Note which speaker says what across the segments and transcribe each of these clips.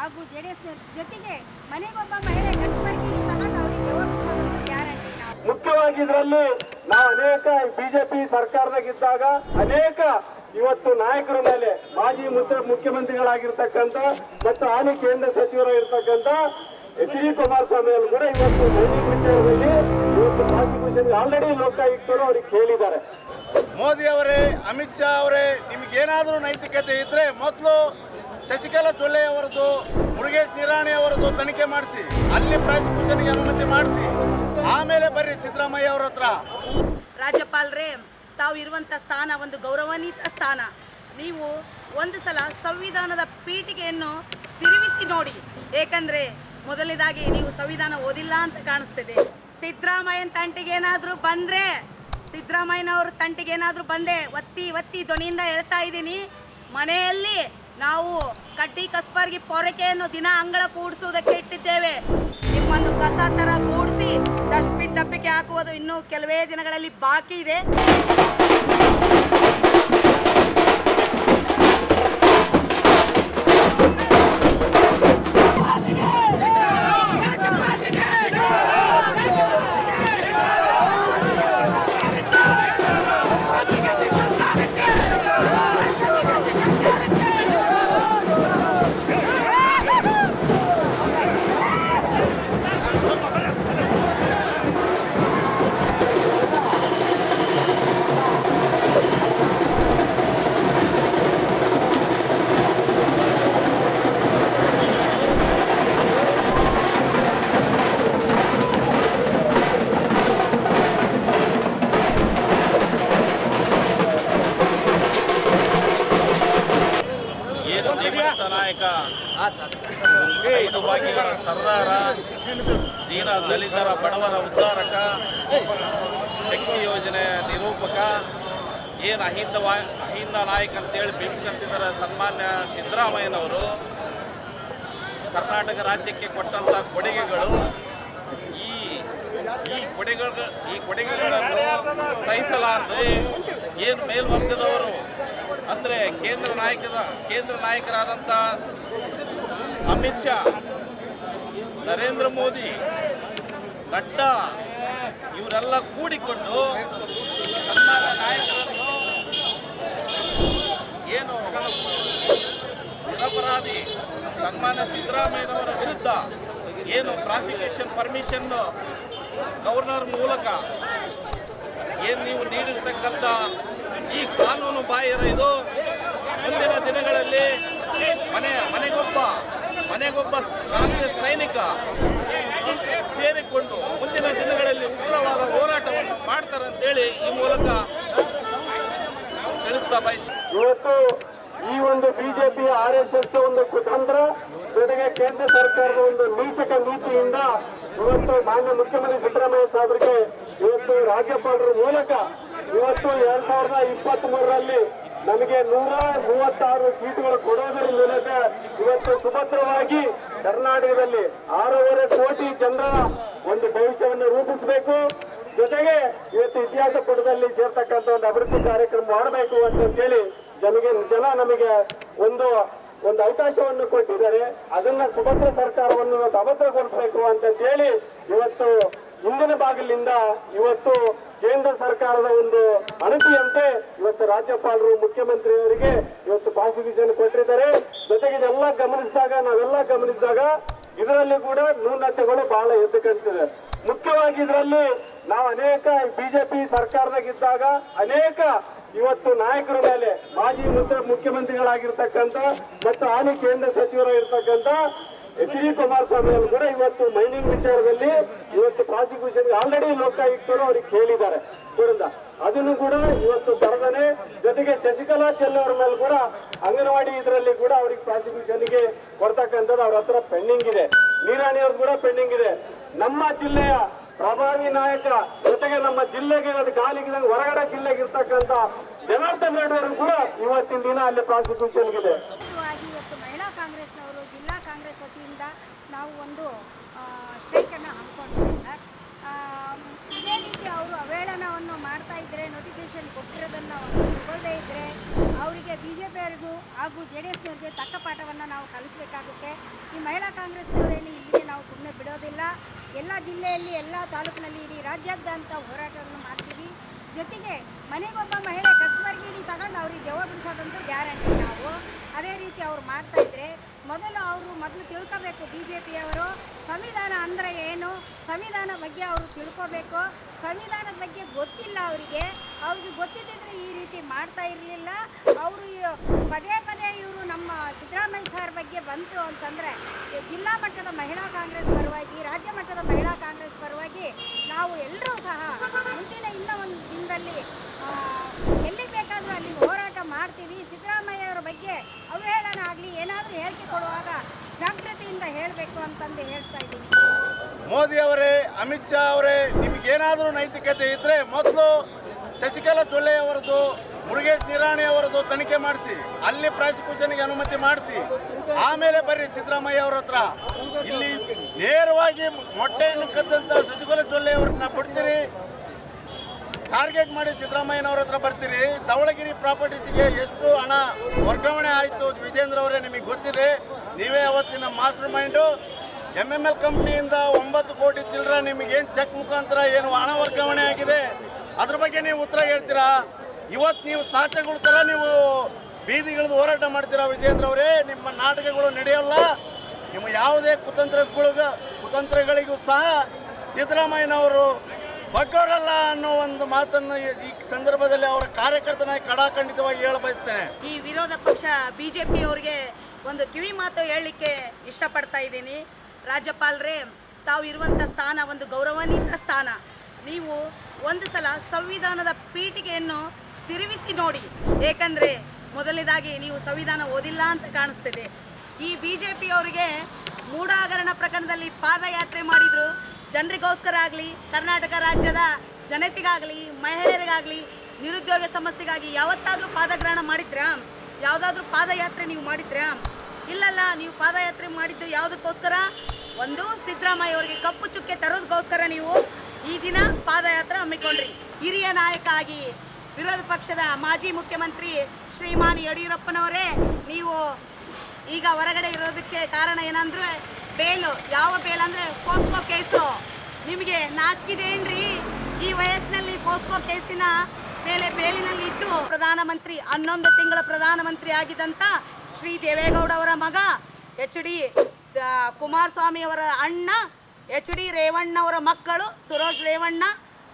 Speaker 1: ಹಾಗೂ JDS ಜೊತೆಗೆ ಮನೆಗೊಬ್ಬ ಮಹಿಳೆ ಕಸ್ಬರ್ಗಿಗೆ ತಗೊಂಡು ಅವರಿಗೆ ಓದಿಸೋದು ಗ್ಯಾರಂಟಿ.
Speaker 2: ಮುಖ್ಯವಾಗಿ ಇದರಲ್ಲಿ ನಾವು ಅನೇಕ ಬಿಜೆಪಿ ಸರ್ಕಾರದಾಗಿದ್ದಾಗ ಅನೇಕ ಇವತ್ತು ನಾಯಕರ ಮೇಲೆ ಮಾಜಿ ಮುಖ್ಯಮಂತ್ರಿಗಳಾಗಿರ್ತಕ್ಕಂಥ ಮತ್ತು ಹಾಲಿ ಕೇಂದ್ರ ಸಚಿವರು ಇರ್ತಕ್ಕಂಥ HD ಕುಮಾರಸ್ವಾಮಿ ಅವರು ಕೂಡ ಇವತ್ತು ಮೈನಿಂಗ್ ವಿಚಾರದಲ್ಲಿ ಇವತ್ತು ಪ್ರಾಸಿಕ್ಯೂಷನ್ ಆಲ್ರೆಡಿ ಲೋಕಾಯುಕ್ತರು ಅವ್ರಿಗೆ ಕೇಳಿದ್ದಾರೆ.
Speaker 3: ಮೋದಿ ಅವರೇ, ಅಮಿತ್ ಶಾ ಅವರೇ, ನಿಮಗೇನಾದರೂ ನೈತಿಕತೆ ಇದ್ರೆ ಮೊದಲು ಶಶಿಕಲಾ ಜೊಲ್ಲೆ ಅವರದ್ದು, ಮುರುಗೇಶ್ ನಿರಾಣಿ ಅವರದ್ದು ತನಿಖೆ ಮಾಡಿಸಿ, ಅಲ್ಲಿ ಪ್ರಾಸಿಕ್ಯೂಷನ್ಗೆ ಅನುಮತಿ ಮಾಡಿಸಿ, ಆಮೇಲೆ ಬರ್ರಿ ಸಿದ್ದರಾಮಯ್ಯ ಅವರ ಹತ್ರ.
Speaker 4: ರಾಜ್ಯಪಾಲರೇ, ತಾವು ಇರುವಂಥ ಸ್ಥಾನ ಒಂದು ಗೌರವಾನ್ವಿತ ಸ್ಥಾನ. ನೀವು ಒಂದು ಸಲ ಸಂವಿಧಾನದ ಪೀಠಿಗೆಯನ್ನು ತಿರುಗಿಸಿ ನೋಡಿ. ಏಕೆಂದರೆ ಮೊದಲನೇದಾಗಿ ನೀವು ಸಂವಿಧಾನ ಓದಿಲ್ಲ ಅಂತ ಕಾಣಿಸ್ತಿದೆ. ಸಿದ್ದರಾಮಯ್ಯನ ತಂಟೆಗೆ ಏನಾದರೂ ಬಂದೆ ಒತ್ತಿ ಧ್ವನಿಯಿಂದ ಹೇಳ್ತಾ ಇದ್ದೀನಿ. ಮನೆಯಲ್ಲಿ ನಾವು ಕಡ್ಡಿ ಕಸ್ಬರ್ಗಿ ಪೊರಕೆಯನ್ನು ದಿನ ಅಂಗಳ ಕೂಡಿಸುವುದಕ್ಕೆ ಇಟ್ಟಿದ್ದೇವೆ. ನಿಮ್ಮನ್ನು ಕಸ ಥರ ಗೂಡಿಸಿ ಡಸ್ಟ್ಬಿನ್ ಡಬ್ಬಿಗೆ ಹಾಕುವುದು ಇನ್ನೂ ಕೆಲವೇ ದಿನಗಳಲ್ಲಿ ಬಾಕಿ ಇದೆ.
Speaker 5: ನಾಯಕ, 5 ಭಾಗಿಗಳ ಸರ್ದಾರ, ದೀನ ದಲಿತರ ಬಡವರ ಉದ್ಧಾರಕ, ಶಕ್ತಿ ಯೋಜನೆ ನಿರೂಪಕ, ಏನು ಅಹಿಂದ ನಾಯಕ ಅಂತೇಳಿ ಬಿಂಬಿಸ್ಕೊಂತಿದ್ದಾರೆ ಸನ್ಮಾನ್ಯ ಸಿದ್ದರಾಮಯ್ಯನವರು ಕರ್ನಾಟಕ ರಾಜ್ಯಕ್ಕೆ ಕೊಟ್ಟಂಥ ಕೊಡುಗೆಗಳು, ಈ ಕೊಡುಗೆಗಳನ್ನು ಸಹಿಸಲಾರದೆ ಏನು ಮೇಲ್ವರ್ಗದವರು ಅಂದರೆ ಕೇಂದ್ರ ನಾಯಕರಾದಂಥ ಅಮಿತ್ ಶಾ, ನರೇಂದ್ರ ಮೋದಿ, ನಡ್ಡಾ ಇವರೆಲ್ಲ ಕೂಡಿಕೊಂಡು ಸನ್ಮಾನ್ಯ ನಾಯಕರನ್ನು ಏನು ನಿರಪರಾಧಿ ಸನ್ಮಾನ್ಯ ಸಿದ್ದರಾಮಯ್ಯನವರ ವಿರುದ್ಧ ಏನು ಪ್ರಾಸಿಕ್ಯೂಷನ್ ಪರ್ಮಿಷನ್ ಗವರ್ನರ್ ಮೂಲಕ ಏನು ನೀವು ನೀಡಿರ್ತಕ್ಕಂಥ ಈ ಕಾನೂನು ಬಾಹಿರ ಇದು ಮುಂದಿನ ದಿನಗಳಲ್ಲಿ ಮನೆಗೊಬ್ಬ ಕಾಂಗ್ರೆಸ್ ಸೈನಿಕ ಸೇರಿಕೊಂಡು ಮುಂದಿನ ದಿನಗಳಲ್ಲಿ ಉಗ್ರವಾದ ಹೋರಾಟವನ್ನು ಮಾಡ್ತಾರೆ ಅಂತೇಳಿ ಈ ಮೂಲಕ ತಿಳಿಸ್ತಾ ಬಯಸ್ತಾರೆ.
Speaker 2: ಇವತ್ತು ಈ ಒಂದು ಬಿಜೆಪಿ RSS ಒಂದು ಕುತಂತ್ರ ಜೊತೆಗೆ ಕೇಂದ್ರ ಸರ್ಕಾರದ ಒಂದು ನೀಚಕ ನೀತಿಯಿಂದ ಇವತ್ತು ಮಾನ್ಯ ಮುಖ್ಯಮಂತ್ರಿ ಸಿದ್ದರಾಮಯ್ಯ ಸಾಹೇಬರಿಗೆ ಇವತ್ತು ರಾಜ್ಯಪಾಲರ ಮೂಲಕ ಇವತ್ತು 2023ರಲ್ಲಿ ನಮಗೆ 136 ಸೀಟುಗಳು ಕೊಡೋದರ ಮೂಲಕ ಇವತ್ತು ಸುಭದ್ರವಾಗಿ ಕರ್ನಾಟಕದಲ್ಲಿ 6.5 ಕೋಟಿ ಜನರ ಒಂದು ಭವಿಷ್ಯವನ್ನು ರೂಪಿಸಬೇಕು. ಜೊತೆಗೆ ಇವತ್ತು ಇತಿಹಾಸ ಪುಟದಲ್ಲಿ ಸೇರ್ತಕ್ಕಂಥ ಒಂದು ಅಭಿವೃದ್ಧಿ ಕಾರ್ಯಕ್ರಮ ಮಾಡಬೇಕು ಅಂತೇಳಿ ಜನ ನಮಗೆ ಒಂದು ಅವಕಾಶವನ್ನು ಕೊಟ್ಟಿದ್ದಾರೆ. ಅದನ್ನ ಸುಭದ್ರ ಸರ್ಕಾರವನ್ನು ಅಭದ್ರಗೊಳಿಸಬೇಕು ಅಂತೇಳಿ ಇವತ್ತು ಹಿಂದಿನ ಬಾಗಿಲಿಂದ ಇವತ್ತು ಕೇಂದ್ರ ಸರ್ಕಾರದ ಒಂದು ಅಣತಿಯಂತೆ ಇವತ್ತು ರಾಜ್ಯಪಾಲರು ಮುಖ್ಯಮಂತ್ರಿಯವರಿಗೆ ಇವತ್ತು ಪ್ರಾಸಿಕ್ಯೂಷನ್ ಕೊಟ್ಟಿದ್ದಾರೆ. ಜೊತೆಗೆ ನಾವೆಲ್ಲ ಗಮನಿಸಿದಾಗ ಇದರಲ್ಲಿ ಕೂಡ ನ್ಯೂನತೆಗಳು ಬಹಳ ಎದ್ದು ಕಾಣ್ತಿದೆ. ಮುಖ್ಯವಾಗಿ ಇದರಲ್ಲಿ ನಾವು ಅನೇಕ ಬಿಜೆಪಿ ಸರ್ಕಾರದಾಗಿದ್ದಾಗ ಅನೇಕ ಇವತ್ತು ನಾಯಕರ ಮೇಲೆ ಮಾಜಿ ಮುಖ್ಯಮಂತ್ರಿಗಳಾಗಿರ್ತಕ್ಕಂಥ ಮತ್ತು ಹಾಲಿ ಕೇಂದ್ರ ಸಚಿವರು ಇರ್ತಕ್ಕಂಥ HD ಕುಮಾರಸ್ವಾಮಿ ಅವರು ಕೂಡ ಇವತ್ತು ಮೈನಿಂಗ್ ವಿಚಾರದಲ್ಲಿ ಇವತ್ತು ಪ್ರಾಸಿಕ್ಯೂಷನ್ ಆಲ್ರೆಡಿ ಲೋಕಾಯುಕ್ತರು ಅವ್ರಿಗೆ ಕೇಳಿದ್ದಾರೆ. ಅದನ್ನು ಕೂಡ ಇವತ್ತು ಬರದನೆ. ಜೊತೆಗೆ ಶಶಿಕಲಾ ಜೊಲ್ಲೆ ಅವರ ಮೇಲೆ ಕೂಡ ಅಂಗನವಾಡಿ ಇದರಲ್ಲಿ ಕೂಡ ಅವ್ರಿಗೆ ಪ್ರಾಸಿಕ್ಯೂಷನ್ಗೆ ಕೊಡ್ತಕ್ಕಂಥದ್ದು ಅವ್ರ ಹತ್ರ ಪೆಂಡಿಂಗ್ ಇದೆ. ನಿರಾಣಿ ಅವ್ರು ಕೂಡ ಪೆಂಡಿಂಗ್ ಇದೆ. ನಮ್ಮ ಜಿಲ್ಲೆಯ ಪ್ರಭಾವಿ ನಾಯಕ ಜೊತೆಗೆ ನಮ್ಮ ಜಿಲ್ಲೆಗೆ ಕಾಲಿಗೆ ಹೊರಗಡೆ ಜಿಲ್ಲೆಗೆ ಇರ್ತಕ್ಕಂಥ ಜನಾರ್ದನ್ ರೆಡ್ಡಿ ಅವರು ಕೂಡ ಇವತ್ತಿನ ದಿನ ಅಲ್ಲಿ ಪ್ರಾಸಿಕ್ಯೂಷನ್ಗಿದೆ.
Speaker 1: ಇವತ್ತು ಮಹಿಳಾ ಕಾಂಗ್ರೆಸ್ನವರು ಜಿಲ್ಲಾ ಕಾಂಗ್ರೆಸ್ ವತಿಯಿಂದ ನಾವು ಒಂದು ಸ್ಟ್ರೈಕ್ ಅನ್ನು ಹಮ್ಮಿಕೊಂಡಿದ್ದೀವಿ ಸರ್. ಇದೇ ರೀತಿ ಅವರು ಅವಹೇಳನವನ್ನು ಮಾಡ್ತಾ ಇದ್ದರೆ, ನೋಟಿಫಿಕೇಶನ್ ಕೊಟ್ಟಿರೋದನ್ನು ತಗೊಳ್ಳದೇ ಇದ್ದರೆ ಅವರಿಗೆ BJPಯವರಿಗೂ ಹಾಗೂ JDSನವ್ರಿಗೆ ತಕ್ಕ ಪಾಠವನ್ನು ನಾವು ಕಲಿಸಬೇಕಾಗುತ್ತೆ. ಈ ಮಹಿಳಾ ಕಾಂಗ್ರೆಸ್ನವರೇನು ಇಲ್ಲಿಗೆ ನಾವು ಸುಮ್ಮನೆ ಬಿಡೋದಿಲ್ಲ. ಎಲ್ಲ ಜಿಲ್ಲೆಯಲ್ಲಿ, ಎಲ್ಲ ತಾಲೂಕಿನಲ್ಲಿ, ಇಡೀ ರಾಜ್ಯಾದ್ಯಂತ ಹೋರಾಟವನ್ನು ಮಾಡ್ತೀವಿ. ಜೊತೆಗೆ ಮನೆಗೊಬ್ಬ ಮಹಿಳೆ ಕಸಬರಗಿಣಿ ತಗೊಂಡು ಅವ್ರಿಗೆ ದೆವ್ವ ಬಿಡಿಸೋದಂತೂ ಗ್ಯಾರಂಟಿ. ನಾವು ಅದೇ ರೀತಿ ಅವ್ರು ಮಾಡ್ತಾಯಿದ್ರೆ ಮೊದಲು ತಿಳ್ಕೋಬೇಕು. BJPಯವರು ಸಂವಿಧಾನ ಅಂದರೆ ಏನು, ಸಂವಿಧಾನ ಬಗ್ಗೆ ಅವರು ತಿಳ್ಕೋಬೇಕು. ಸಂವಿಧಾನದ ಬಗ್ಗೆ ಗೊತ್ತಿಲ್ಲ ಅವ್ರಿಗೆ ಗೊತ್ತಿದ್ದರೆ ಈ ರೀತಿ ಮಾಡ್ತಾ ಇರಲಿಲ್ಲ. ಅವರು ಪದೇ ಪದೇ ಇವರು ನಮ್ಮ ಸಿದ್ದರಾಮಯ್ಯ ಸರ್ ಬಗ್ಗೆ ಬಂತು ಅಂತಂದರೆ ಜಿಲ್ಲಾ ಮಟ್ಟದ ಮಹಿಳಾ ಕಾಂಗ್ರೆಸ್ ಪರವಾಗಿ, ರಾಜ್ಯ ಮಟ್ಟದ ಮಹಿಳಾ ಕಾಂಗ್ರೆಸ್ ಪರವಾಗಿ ನಾವು ಎಲ್ಲರೂ ಸಹ ಮುಂದಿನ ಇನ್ನೂ ಒಂದು ದಿನದಲ್ಲಿ ಎಲ್ಲಿ ಬೇಕಾದರೂ ಅಲ್ಲಿ ಹೋರಾಟ ಮಾಡ್ತೀವಿ. ಸಿದ್ದರಾಮಯ್ಯವರ ಬಗ್ಗೆ ಅವಹೇಳನ ಆಗಲಿ, ಏನಾದರೂ ಹೇಳಿಕೆ ಕೊಡುವಾಗ ಜಾಗೃತಿಯಿಂದ ಹೇಳಬೇಕು ಅಂತಂದು ಹೇಳ್ತಾ ಇದ್ದೀನಿ.
Speaker 3: ಮೋದಿ ಅವರೇ, ಅಮಿತ್ ಶಾ ಅವರೇ, ನಿಮಗೇನಾದರೂ ನೈತಿಕತೆ ಇದ್ದರೆ ಮೊದಲು ಶಶಿಕಲಾ ಜೊಲ್ಲೆ ಅವರದು, ಮುರುಗೇಶ್ ನಿರಾಣಿ ಅವರದು ತನಿಖೆ ಮಾಡಿಸಿ, ಅಲ್ಲಿ ಪ್ರಾಸಿಕ್ಯೂಷನ್ಗೆ ಅನುಮತಿ ಮಾಡಿಸಿ, ಆಮೇಲೆ ಬರ್ರಿ ಸಿದ್ದರಾಮಯ್ಯ ಅವ್ರ ಹತ್ರ. ಇಲ್ಲಿ ನೇರವಾಗಿ ಮೊಟ್ಟೆಯನ್ನು ಕದ್ದಂಥ ಶಶಿಕಲಾ ಜೊಲ್ಲೆ ಅವ್ರನ್ನ ಬಿಡ್ತೀರಿ, ಟಾರ್ಗೆಟ್ ಮಾಡಿ ಸಿದ್ದರಾಮಯ್ಯನವ್ರ ಹತ್ರ ಬರ್ತೀರಿ. ಧವಳಗಿರಿ ಪ್ರಾಪರ್ಟೀಸಿಗೆ ಎಷ್ಟು ಹಣ ವರ್ಗಾವಣೆ ಆಯಿತು ವಿಜೇಂದ್ರ ಅವರೇ ನಿಮಗೆ ಗೊತ್ತಿದೆ. ನೀವೇ ಅವತ್ತಿನ ಮಾಸ್ಟರ್ ಮೈಂಡು. MML ಕಂಪ್ನಿಯಿಂದ 9 ಕೋಟಿ ಚಿಲ್ಲರೆ ನಿಮಗೇನು ಚೆಕ್ ಮುಖಾಂತರ ಏನು ಹಣ ವರ್ಗಾವಣೆ ಆಗಿದೆ, ಅದ್ರ ಬಗ್ಗೆ ನೀವು ಉತ್ತರ ಹೇಳ್ತೀರಾ? ಇವತ್ತು ನೀವು ಸಾಚೆಗಳ ಥರ ನೀವು ಬೀದಿಗಿಳಿದು ಹೋರಾಟ ಮಾಡ್ತೀರಾ ವಿಜೇಂದ್ರ ಅವರೇ. ನಿಮ್ಮ ನಾಟಕಗಳು ನಡೆಯೋಲ್ಲ. ನಿಮ್ಮ ಯಾವುದೇ ಕುತಂತ್ರಗಳಿಗೂ ಸಹ ಸಿದ್ದರಾಮಯ್ಯನವರು ಬಗ್ಗವರಲ್ಲ ಅನ್ನೋ ಒಂದು ಮಾತನ್ನು ಈ ಸಂದರ್ಭದಲ್ಲಿ ಅವರ ಕಾರ್ಯಕರ್ತನಾಗಿ ಕಡಾಖಂಡಿತವಾಗಿ ಹೇಳ ಬಯಸ್ತೇನೆ.
Speaker 4: ಈ ವಿರೋಧ ಪಕ್ಷ BJPಯವರಿಗೆ ಒಂದು ಕಿವಿ ಮಾತು ಹೇಳಲಿಕ್ಕೆ ಇಷ್ಟಪಡ್ತಾ ಇದ್ದೀನಿ. ರಾಜ್ಯಪಾಲರೇ, ತಾವು ಇರುವಂಥ ಸ್ಥಾನ ಒಂದು ಗೌರವಾನ್ವಿತ ಸ್ಥಾನ. ನೀವು ಒಂದು ಸಲ ಸಂವಿಧಾನದ ಪೀಠಿಗೆಯನ್ನು ತಿರುಗಿಸಿ ನೋಡಿ. ಏಕೆಂದರೆ ಮೊದಲನೇದಾಗಿ ನೀವು ಸಂವಿಧಾನ ಓದಿಲ್ಲ ಅಂತ ಕಾಣಿಸ್ತಿದೆ. ಈ BJPಯವರಿಗೆ ಮೂಢಾಗರಣ ಪ್ರಕರಣದಲ್ಲಿ ಪಾದಯಾತ್ರೆ ಮಾಡಿದ್ರು. ಜನರಿಗೋಸ್ಕರ ಆಗಲಿ, ಕರ್ನಾಟಕ ರಾಜ್ಯದ ಜನತೆಗಾಗಲಿ, ಮಹಿಳೆಯರಿಗಾಗಲಿ, ನಿರುದ್ಯೋಗ ಸಮಸ್ಯೆಗಾಗಿ ಯಾವತ್ತಾದರೂ ಪಾದಗ್ರಹಣ ಮಾಡಿದ್ರಾ? ಯಾವುದಾದ್ರೂ ಪಾದಯಾತ್ರೆ ನೀವು ಮಾಡಿದ್ರಾ? ಇಲ್ಲಲ್ಲ. ನೀವು ಪಾದಯಾತ್ರೆ ಮಾಡಿದ್ದು ಯಾವುದಕ್ಕೋಸ್ಕರ? ಒಂದು ಸಿದ್ದರಾಮಯ್ಯ ಅವರಿಗೆ ಕಪ್ಪು ಚುಕ್ಕೆ ತರೋದಕ್ಕೋಸ್ಕರ ನೀವು ಈ ದಿನ ಪಾದಯಾತ್ರೆ ಹಮ್ಮಿಕೊಂಡ್ರಿ. ಹಿರಿಯ ನಾಯಕ ಆಗಿ ವಿರೋಧ ಪಕ್ಷದ ಮಾಜಿ ಮುಖ್ಯಮಂತ್ರಿ ಶ್ರೀಮಾನ್ ಯಡಿಯೂರಪ್ಪನವರೇ, ನೀವು ಈಗ ಹೊರಗಡೆ ಇರೋದಕ್ಕೆ ಕಾರಣ ಏನಂದ್ರೆ ಬೇಲು. ಯಾವ ಬೇಲ್ ಅಂದರೆ ಪೋಸ್ಕೋ ಕೇಸು. ನಿಮಗೆ ನಾಚಿಕಿದೆ ಏನ್ರಿ? ಈ ವಯಸ್ಸಿನಲ್ಲಿ ಪೋಸ್ಕೋ ಕೇಸಿನ ಮೇಲೆ ಬೇಲಿನಲ್ಲಿ ಇದ್ದು ಪ್ರಧಾನಮಂತ್ರಿ 11 ತಿಂಗಳ ಪ್ರಧಾನಮಂತ್ರಿ ಆಗಿದ್ದಂಥ ಶ್ರೀ ದೇವೇಗೌಡ ಅವರ ಮಗ HD ಕುಮಾರಸ್ವಾಮಿ ಅವರ ಅಣ್ಣ HD ರೇವಣ್ಣ ಅವರ ಮಕ್ಕಳು ಸುರೋಜ್ ರೇವಣ್ಣ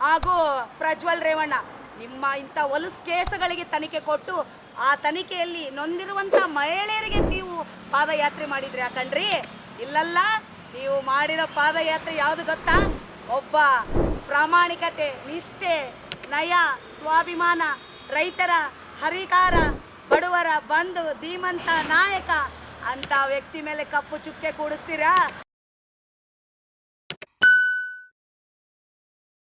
Speaker 4: ಹಾಗೂ ಪ್ರಜ್ವಲ್ ರೇವಣ್ಣ ನಿಮ್ಮ ಇಂಥ ಹೊಲಸು ಕೇಸುಗಳಿಗೆ ತನಿಖೆ ಕೊಟ್ಟು ಆ ತನಿಖೆಯಲ್ಲಿ ನೊಂದಿರುವಂಥ ಮಹಿಳೆಯರಿಗೆ ನೀವು ಪಾದಯಾತ್ರೆ ಮಾಡಿದ್ರಿ ಯಾಕಂಡ್ರಿ? ಇಲ್ಲಲ್ಲ. ನೀವು ಮಾಡಿರೋ ಪಾದಯಾತ್ರೆ ಯಾವುದು ಗೊತ್ತಾ? ಒಬ್ಬ ಪ್ರಾಮಾಣಿಕತೆ, ನಿಷ್ಠೆ, ನಯ, ಸ್ವಾಭಿಮಾನ, ರೈತರ ಹರಿಕಾರ, ಬಡವರ ಬಂಧು, ಧೀಮಂತ ನಾಯಕ ಅಂತ ವ್ಯಕ್ತಿ ಮೇಲೆ ಕಪ್ಪು ಚುಕ್ಕೆ ಕೂಡಿಸ್ತೀರಾ?